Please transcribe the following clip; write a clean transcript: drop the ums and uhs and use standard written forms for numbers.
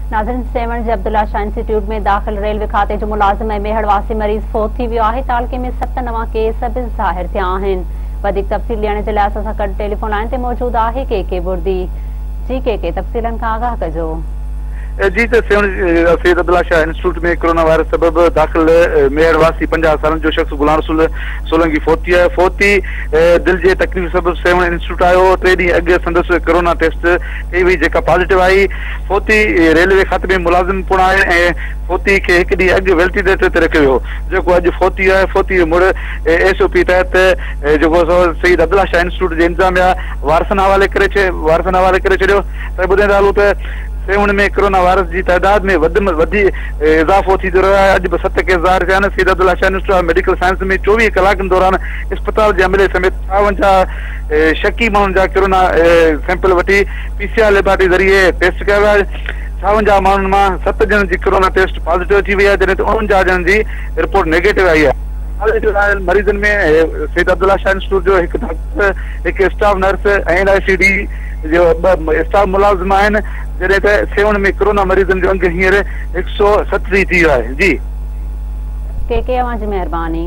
नाज़रीन, सेवण जे अब्दुल्ला शाह इंस्टीट्यूट में दाख़िल रेलवे खाते जो मुलाज़िम ऐं मेहड़वासी मरीज़ फोत थी वियो आहे। तालके में 7 नवां केस बि ज़ाहिर थिया आहिनि। वधीक तफ़सील ॾियण जे लाइ असां सां गॾु टेलीफोन लाइन ते मौजूद आहे के बुर्दी। जी के तफ़सीलनि खां आगाह कजो। जी तो सैयद अब्दुल्ला शाह इंस्टीट्यूट में कोरोना वायरस सबब दाखिल मेहरवासी 50 साल जो शख्स गुलाम रसूल सोलंकी फोती है। फोती दिल के तकलीफ़ सबब सेवन इंस्टीट्यूट आयो। 3 ॾींहं अॻु संदस कोरोना टेस्ट कई हुई जेका पॉजिटिव आई। फोती रेलवे खाते में मुलाजिम पुण आहे। फोती के एक ॾींहुं अॻु वेंटिलेटर ते रखियो वियो जेको अॼु फोती आहे। फोती मुड़ SOP तहत जेको सैयद अब्दुल्ला शाह इंस्टीट्यूट जे इंतजामिया वारसन हवाले करे छॾियो। त ॿुधाईंदा हलूं त सेवन में कोरोना वायरस की तादाद में इजाफो थी रहा है। अॼु 7 केस ज़ाहिर थिया आहिनि। Syed Abdullah Shah institute of medical science में 24 कलाकनि दौरान अस्पताल के अमले समेत 52 शकी माण्हुनि जा कोरोना सैंपल वठी PCR लेबोरेटरी ज़रिए टेस्ट किया विया। 52 माण्हुनि मां 7 ॼणनि जी कोरोना टेस्ट पॉजिटिव थी वई आहे, जॾहिं त 49 ॼणनि जी रिपोर्ट नेगेटिव आई आहे। मरीजन में सैयद अब्दुल्ला शाह इंस्टीट्यूट जो एक डॉक्टर, एक स्टाफ नर्स ऐं NICD जो स्टाफ मुलाजिम आहिनि, जॾहिं त सेवन में कोरोना मरीजन जो अंग हींअर 170 थी वियो आहे। जी के अवां जी मेहरबानी।